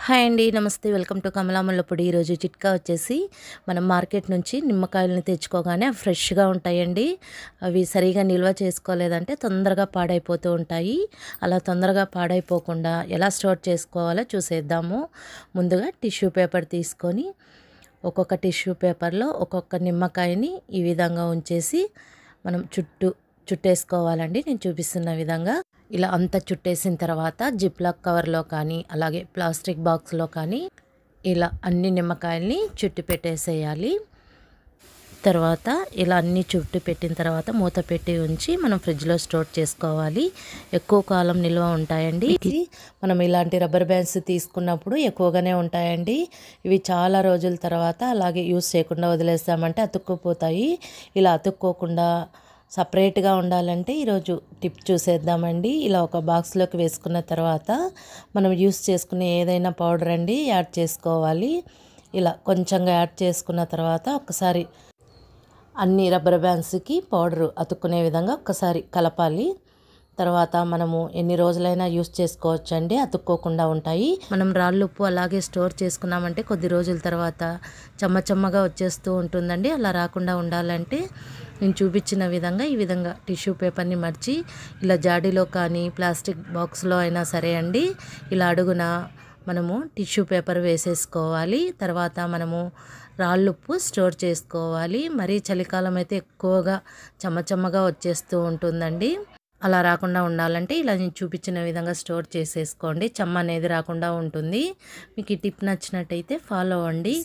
Hi అండి. నమస్తే. Welcome to కమలాముల్ల పొడి. ఈరోజు చిట్కా వచ్చేసి మనం మార్కెట్ నుంచి నిమ్మకాయలని తెచ్చుకోగానే అవి ఫ్రెష్‌గా ఉంటాయండి. అవి సరిగా నిల్వ చేసుకోలేదంటే తొందరగా పాడైపోతూ ఉంటాయి. అలా తొందరగా పాడైపోకుండా ఎలా స్టోర్ చేసుకోవాలో చూసేద్దాము. ముందుగా టిష్యూ పేపర్ తీసుకొని ఒక్కొక్క టిష్యూ పేపర్‌లో ఒక్కొక్క నిమ్మకాయని ఈ విధంగా ఉంచేసి మనం చుట్టేసుకోవాలండి. నేను చూపిస్తున్న విధంగా. ఇలా అంతా చుట్టేసిన తర్వాత జిప్లాక్ కవర్లో కానీ అలాగే ప్లాస్టిక్ బాక్స్లో కానీ ఇలా అన్ని నిమ్మకాయల్ని చుట్టి పెట్టేసేయాలి. తర్వాత ఇలా అన్ని చుట్టి పెట్టిన తర్వాత మూత పెట్టి ఉంచి మనం ఫ్రిడ్జ్లో స్టోర్ చేసుకోవాలి. ఎక్కువ కాలం నిల్వ ఉంటాయండి. మనం ఇలాంటి రబ్బర్ బ్యాండ్స్ తీసుకున్నప్పుడు ఎక్కువగానే ఉంటాయండి. ఇవి చాలా రోజుల తర్వాత అలాగే యూస్ చేయకుండా వదిలేస్తామంటే అతుక్కుపోతాయి. ఇలా అతుక్కోకుండా సపరేట్గా ఉండాలంటే ఈరోజు టిప్ చూసేద్దామండి. ఇలా ఒక బాక్స్లోకి వేసుకున్న తర్వాత మనం యూస్ చేసుకునే ఏదైనా పౌడర్ అండి యాడ్ చేసుకోవాలి. ఇలా కొంచెంగా యాడ్ చేసుకున్న తర్వాత ఒకసారి అన్ని రబ్బర్ బ్యాండ్స్కి పౌడరు అతుక్కునే విధంగా ఒక్కసారి కలపాలి. తర్వాత మనము ఎన్ని రోజులైనా యూస్ చేసుకోవచ్చండి, అతుక్కోకుండా ఉంటాయి. మనం రాళ్ళుప్పు అలాగే స్టోర్ చేసుకున్నామంటే కొద్ది రోజుల తర్వాత చెమ్మగా వచ్చేస్తూ ఉంటుందండి. అలా రాకుండా ఉండాలంటే నేను చూపించిన విధంగా ఈ విధంగా టిష్యూ పేపర్ని మర్చి ఇలా జాడీలో కానీ ప్లాస్టిక్ బాక్స్లో అయినా సరే అండి ఇలా అడుగున మనము టిష్యూ పేపర్ వేసేసుకోవాలి. తర్వాత మనము రాళ్ళుప్పు స్టోర్ చేసుకోవాలి. మరీ చలికాలం అయితే ఎక్కువగా చెమ్మగా వచ్చేస్తూ ఉంటుందండి. అలా రాకుండా ఉండాలంటే ఇలా నేను చూపించిన విధంగా స్టోర్ చేసేసుకోండి. చెమ్మ అనేది రాకుండా ఉంటుంది. మీకు ఈ టిప్ నచ్చినట్టయితే ఫాలో అవ్వండి.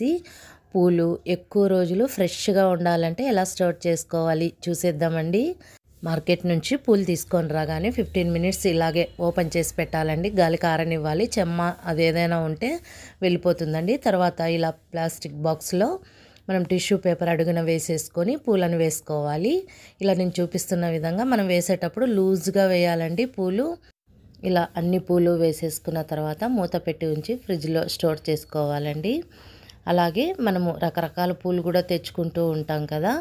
పూలు ఎక్కువ రోజులు ఫ్రెష్గా ఉండాలంటే ఎలా స్టోర్ చేసుకోవాలి చూసేద్దామండి. మార్కెట్ నుంచి పూలు తీసుకొని రాగానే 15 మినిట్స్ ఇలాగే ఓపెన్ చేసి పెట్టాలండి. గాలికి ఆరనివ్వాలి. చెమ్మ అదేదైనా ఉంటే వెళ్ళిపోతుందండి. తర్వాత ఇలా ప్లాస్టిక్ బాక్స్లో మనం టిష్యూ పేపర్ అడుగున వేసేసుకొని పూలను వేసుకోవాలి. ఇలా నేను చూపిస్తున్న విధంగా మనం వేసేటప్పుడు లూజ్గా వేయాలండి పూలు. ఇలా అన్ని పూలు వేసేసుకున్న తర్వాత మూత పెట్టి ఉంచి ఫ్రిడ్జ్లో స్టోర్ చేసుకోవాలండి. అలాగే మనము రకరకాల పూలు కూడా తెచ్చుకుంటూ ఉంటాం కదా.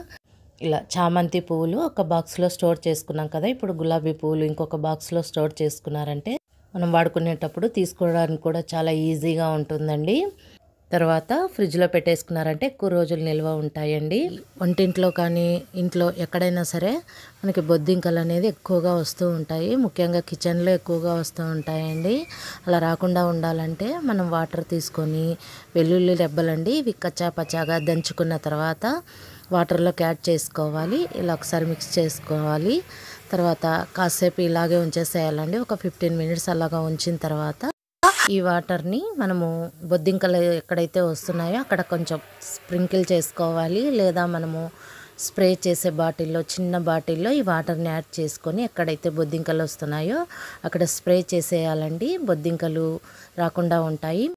ఇలా చామంతి పువ్వులు ఒక బాక్స్లో స్టోర్ చేసుకున్నాం కదా. ఇప్పుడు గులాబీ పువ్వులు ఇంకొక బాక్స్లో స్టోర్ చేసుకున్నారంటే మనం వాడుకునేటప్పుడు తీసుకోవడానికి కూడా చాలా ఈజీగా ఉంటుందండి. తర్వాత ఫ్రిడ్జ్లో పెట్టేసుకున్నారంటే ఎక్కువ రోజులు నిల్వ ఉంటాయండి. వంటింట్లో కానీ ఇంట్లో ఎక్కడైనా సరే మనకి బొద్దింకలు అనేది ఎక్కువగా వస్తూ ఉంటాయి. ముఖ్యంగా కిచెన్లో ఎక్కువగా వస్తూ ఉంటాయండి. అలా రాకుండా ఉండాలంటే మనం వాటర్ తీసుకొని వెల్లుల్లి రెబ్బలండి ఇవి కచ్చాపచ్చాగా దంచుకున్న తర్వాత వాటర్లోకి యాడ్ చేసుకోవాలి. ఇలా ఒకసారి మిక్స్ చేసుకోవాలి. తర్వాత కాసేపు ఇలాగే ఉంచేసేయాలండి. ఒక 15 మినిట్స్ అలాగా ఉంచిన తర్వాత ఈ వాటర్ని మనము బొద్దింకలు ఎక్కడైతే వస్తున్నాయో అక్కడ కొంచెం స్ప్రింకిల్ చేసుకోవాలి. లేదా మనము స్ప్రే చేసే బాటిల్లో చిన్న బాటిల్లో ఈ వాటర్ని యాడ్ చేసుకొని ఎక్కడైతే బొద్దింకలు వస్తున్నాయో అక్కడ స్ప్రే చేసేయాలండి. బొద్దింకలు రాకుండా ఉంటాయి.